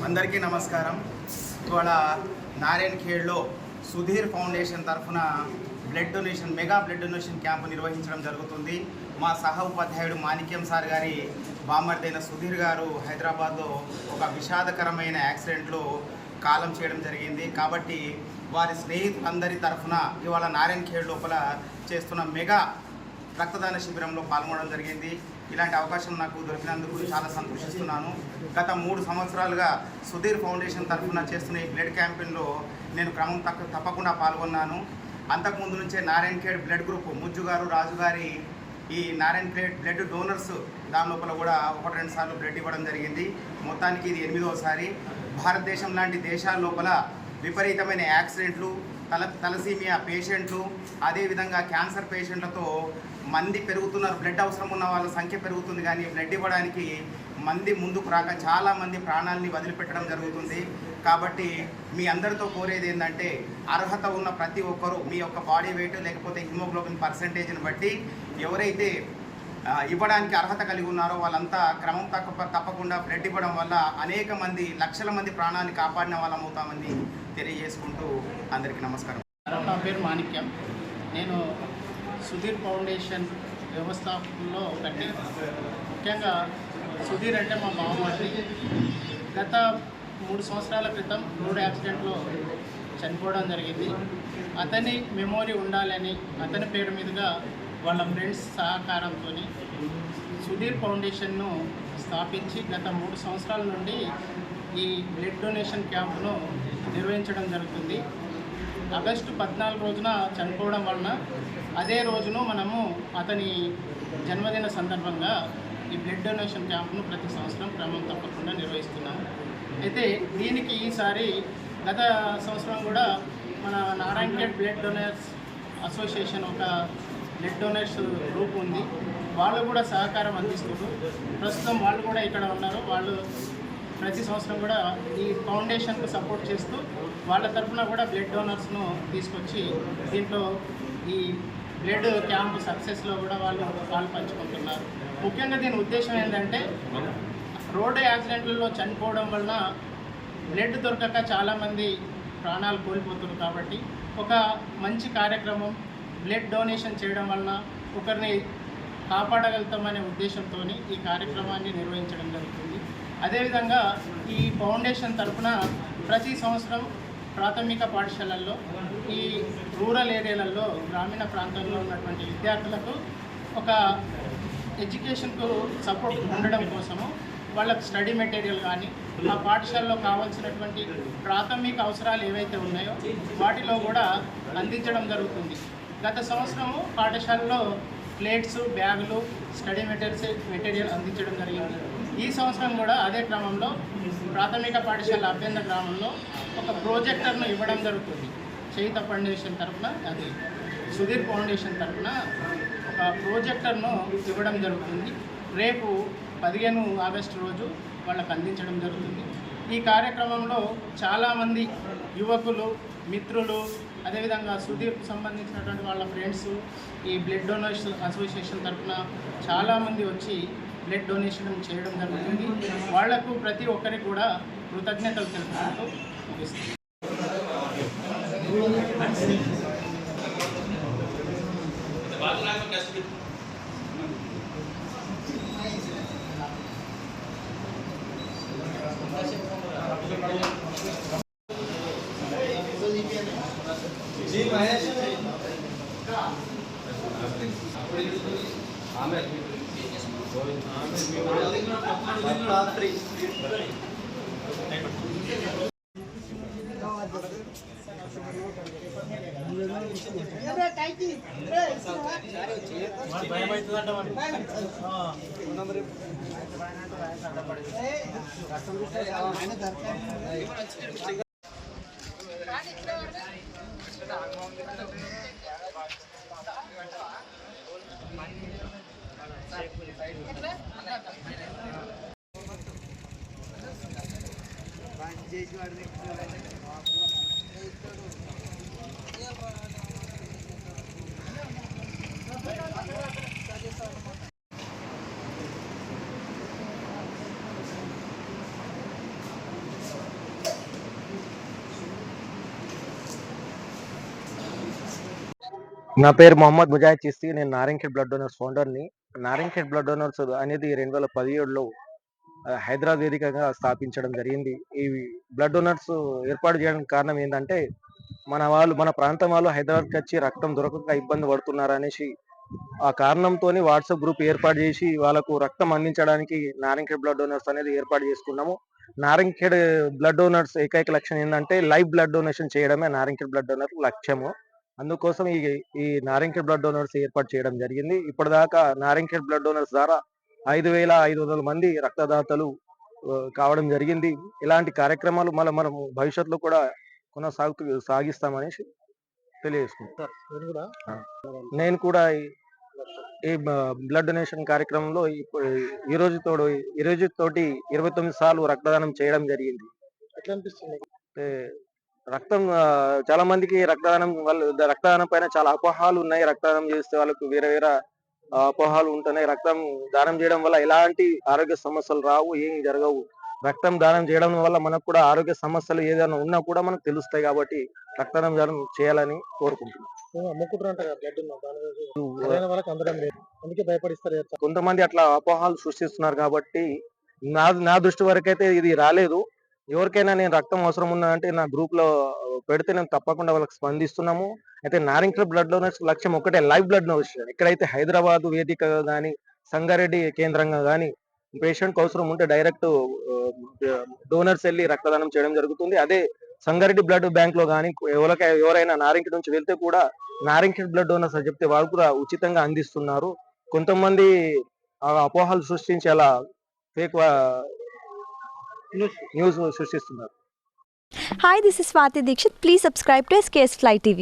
అందరికీ నమస్కారం. ఇవాళ నారాయణఖేడ్లో సుధీర్ ఫౌండేషన్ తరఫున మెగా బ్లడ్ డొనేషన్ క్యాంపు నిర్వహించడం జరుగుతుంది. మా సహ ఉపాధ్యాయుడు మాణిక్యం సార్ గారి బామ్మర్దైన సుధీర్ గారు హైదరాబాద్లో ఒక విషాదకరమైన యాక్సిడెంట్లో కాలం చేయడం జరిగింది. కాబట్టి వారి స్నేహితులందరి తరఫున ఇవాళ నారాయణఖేడ్ లోపల చేస్తున్న మెగా రక్తదాన శిబిరంలో పాల్గొనడం జరిగింది. ఇలాంటి అవకాశం నాకు దొరికినందుకు చాలా సంతోషిస్తున్నాను. గత 3 సంవత్సరాలుగా సుధీర్ ఫౌండేషన్ తరఫున చేస్తున్న ఈ బ్లడ్ క్యాంపెయిన్లో నేను క్రమం తప్పకుండా పాల్గొన్నాను. అంతకుముందు నుంచే నారాయణఖేడ్ బ్లడ్ గ్రూప్ ముజ్జు గారు రాజు గారి ఈ నారాయణఖేడ్ బ్లడ్ డోనర్స్ దాని లోపల కూడా 1-2 సార్లు బ్లడ్ ఇవ్వడం జరిగింది. మొత్తానికి ఇది 8వసారి. భారతదేశం లాంటి దేశాల లోపల విపరీతమైన యాక్సిడెంట్లు, తలసీమియా పేషెంట్లు, అదేవిధంగా క్యాన్సర్ పేషెంట్లతో మంది పెరుగుతున్నారు. బ్లడ్ అవసరం ఉన్న వాళ్ళ సంఖ్య పెరుగుతుంది, కానీ బ్లడ్ ఇవ్వడానికి మంది ముందుకు రాక చాలామంది ప్రాణాలని వదిలిపెట్టడం జరుగుతుంది. కాబట్టి మీ అందరితో కోరేది ఏంటంటే, అర్హత ఉన్న ప్రతి ఒక్కరూ మీ యొక్క బాడీ వెయిట్ లేకపోతే హిమోగ్లోబిన్ పర్సెంటేజ్ని బట్టి ఎవరైతే ఇవ్వడానికి అర్హత కలిగి ఉన్నారో వాళ్ళంతా క్రమం తప్పకుండా బ్లడ్ ఇవ్వడం వల్ల అనేక మంది లక్షల మంది ప్రాణాన్ని కాపాడిన వాళ్ళం అవుతామని తెలియజేసుకుంటూ అందరికీ నమస్కారం. నా పేరు మాణిక్యం. నేను సుధీర్ ఫౌండేషన్ వ్యవస్థాపకుల్లో ఒకటి. ముఖ్యంగా సుధీర్ అంటే మా మామగారి గత 3 సంవత్సరాల క్రితం రోడ్ యాక్సిడెంట్లో చనిపోవడం జరిగింది. అతని మెమోరీ ఉండాలని అతని పేరు మీదుగా వాళ్ళ ఫ్రెండ్స్ సహకారంతో సుధీర్ ఫౌండేషన్ను స్థాపించి గత 3 సంవత్సరాల నుండి ఈ బ్లడ్ డొనేషన్ క్యాంపును నిర్వహించడం జరుగుతుంది. ఆగస్టు 14 రోజున చనిపోవడం వలన అదే రోజును మనము అతని జన్మదిన సందర్భంగా ఈ బ్లడ్ డొనేషన్ క్యాంపును ప్రతి సంవత్సరం క్రమం తప్పకుండా నిర్వహిస్తున్నాము. అయితే దీనికి ఈసారి గత సంవత్సరం కూడా మన నారాయణఖేడ్ బ్లడ్ డొనర్స్ అసోసియేషన్ ఒక బ్లడ్ డొనర్స్ గ్రూప్ ఉంది. వాళ్ళు కూడా సహకారం అందిస్తున్నారు. ప్రస్తుతం వాళ్ళు కూడా ఇక్కడ ఉన్నారు. వాళ్ళు ప్రతి సంవత్సరం కూడా ఈ ఫౌండేషన్కు సపోర్ట్ చేస్తూ వాళ్ళ తరఫున కూడా బ్లడ్ డోనర్స్ను తీసుకొచ్చి దీంట్లో ఈ బ్లడ్ క్యాంప్ సక్సెస్లో కూడా వాళ్ళు పంచుకుంటున్నారు. ముఖ్యంగా దీని ఉద్దేశం ఏంటంటే, రోడ్డు యాక్సిడెంట్లలో చనిపోవడం వలన బ్లడ్ దొరకక చాలామంది ప్రాణాలు కోల్పోతున్నారు. కాబట్టి ఒక మంచి కార్యక్రమం బ్లడ్ డొనేషన్ చేయడం వలన ఒకరిని కాపాడగలుగుతామనే ఉద్దేశంతో ఈ కార్యక్రమాన్ని నిర్వహించడం జరుగుతుంది. అదేవిధంగా ఈ ఫౌండేషన్ తరఫున ప్రతి సంవత్సరం ప్రాథమిక పాఠశాలల్లో, ఈ రూరల్ ఏరియాలలో, గ్రామీణ ప్రాంతంలో ఉన్నటువంటి విద్యార్థులకు ఒక ఎడ్యుకేషన్కు సపోర్ట్ ఉండడం కోసము వాళ్ళకు స్టడీ మెటీరియల్ కానీ, ఆ పాఠశాలలో కావాల్సినటువంటి ప్రాథమిక అవసరాలు ఏవైతే ఉన్నాయో వాటిలో కూడా అందించడం జరుగుతుంది. గత సంవత్సరము పాఠశాలలో ప్లేట్స్, బ్యాగులు, స్టడీ మెటీరియల్ అందించడం జరిగింది. ఈ సంవత్సరం కూడా అదే క్రమంలో ప్రాథమిక పాఠశాల అభ్యంతర గ్రామంలో ఒక ప్రాజెక్టర్ను ఇవ్వడం జరుగుతుంది. చైత ఫౌండేషన్ తరఫున, అది సుధీర్ ఫౌండేషన్ తరఫున ఒక ప్రాజెక్టర్ను ఇవ్వడం జరుగుతుంది. రేపు 15 ఆగస్టు రోజు వాళ్ళకు అందించడం జరుగుతుంది. ఈ కార్యక్రమంలో చాలామంది యువకులు, మిత్రులు, అదేవిధంగా సుధీర్కు సంబంధించినటువంటి వాళ్ళ ఫ్రెండ్స్, ఈ బ్లడ్ డొనేషన్ అసోసియేషన్ తరఫున చాలామంది వచ్చి బ్లడ్ డొనేషన్ చేయడం జరుగుతుంది. వాళ్లకు ప్రతి ఒక్కరికి కూడా కృతజ్ఞతలు తెలుపుకుంటూ ముగిస్తుంది. నా పేరు మొహమ్మద్ ముజాహిద్ చిస్తి. నేను నారాయణఖేడ్ బ్లడ్ డోనర్స్ ఫౌండర్‌ని. నారాయణఖేడ్ బ్లడ్ డోనర్స్ అనేది 2017లో హైదరాబాద్ వేదికగా స్థాపించడం జరిగింది. ఈ బ్లడ్ డోనర్స్ ఏర్పాటు చేయడానికి కారణం ఏందంటే, మన ప్రాంతం వాళ్ళు హైదరాబాద్‌కొచ్చి రక్తం దొరకక ఇబ్బంది పడుతున్నారనేసి, ఆ కారణంతోని వాట్సాప్ గ్రూప్ ఏర్పాటు చేసి, వాళ్ళకు రక్తం అందించడానికి నారాయణఖేడ్ బ్లడ్ డోనర్స్ అనేది ఏర్పాటు చేసుకున్నాము. నారాయణఖేడ్ బ్లడ్ డోనర్స్ ఏకైక లక్ష్యం ఏందంటే, లైవ్ బ్లడ్ డొనేషన్ చేయడమే నారాయణఖేడ్ బ్లడ్ డోనర్ లక్ష్యము. అందుకోసం ఈ నారాయణఖేడ్ బ్లడ్ డోనర్స్ ఏర్పాటు చేయడం జరిగింది. ఇప్పటిదాకా నారాయణఖేడ్ బ్లడ్ డోనర్స్ ద్వారా 5,500 మంది రక్తదాతలు కావడం జరిగింది. ఇలాంటి కార్యక్రమాలు మనము భవిష్యత్తులో కూడా సాగిస్తామనేసి తెలియజేసుకుంటున్నాను. ఆ! నేను కూడా ఈ బ్లడ్ డొనేషన్ కార్యక్రమంలో ఇప్పుడు ఈ రోజు తోటి 29 సార్లు రక్తదానం చేయడం జరిగింది. ఎట్లా అనిపిస్తుంది? అంటే రక్తం చాలా మందికి రక్తదానం పైన చాలా అపోహలు ఉన్నాయి. రక్తదానం చేస్తే వాళ్ళకు వేరే వేరే అపోహలు ఉంటున్నాయి. రక్తం దానం చేయడం వల్ల ఎలాంటి ఆరోగ్య సమస్యలు రావు, ఏమి జరగవు. రక్తం దానం చేయడం వల్ల మనకు కూడా ఆరోగ్య సమస్యలు ఏదైనా ఉన్నా కూడా మనకు తెలుస్తాయి కాబట్టి రక్తదానం చేయాలని కోరుకుంటున్నాను. అమ్ముకుంటారంట బ్లడ్ సరైన వాళ్ళకి అందడం లేదు, అందుకే భయపడిస్తారు. కొంతమంది అట్లా అపోహలు సృష్టిస్తున్నారు కాబట్టి నా దృష్టి వరకైతే ఇది రాలేదు. ఎవరికైనా నేను రక్తం అవసరం ఉన్నదంటే నా గ్రూప్‌లో పెడితే నేను తప్పకుండా వాళ్ళకి స్పందిస్తున్నాము. అయితే నారాయణఖేడ్ బ్లడ్ డొనేట్స్ లక్ష్యం ఒక్కటే, లైవ్ బ్లడ్ డొనేషన్. ఎక్కడైతే హైదరాబాద్ వేదికగా గాని, సంగారెడ్డి కేంద్రంగా గాని పేషెంట్‌కి అవసరం ఉంటే డైరెక్ట్ డోనర్స్ ఎళ్లి రక్తదానం చేయడం జరుగుతుంది. అదే సంగారెడ్డి బ్లడ్ బ్యాంక్‌లో గాని ఎవరైనా నారాయణఖేడ్ నుంచి వెళ్తే కూడా నారాయణఖేడ్ బ్లడ్ డోనర్స్ అని చెప్తే వాళ్ళు కూడా ఉచితంగా అందిస్తున్నారు. కొంతమంది అపోహలు సృష్టించి అలా ఫేక్ న్యూస్ సృష్టిస్తున్నారు. Hi, this is Swati Dikshit. Please subscribe to SKS Fly TV.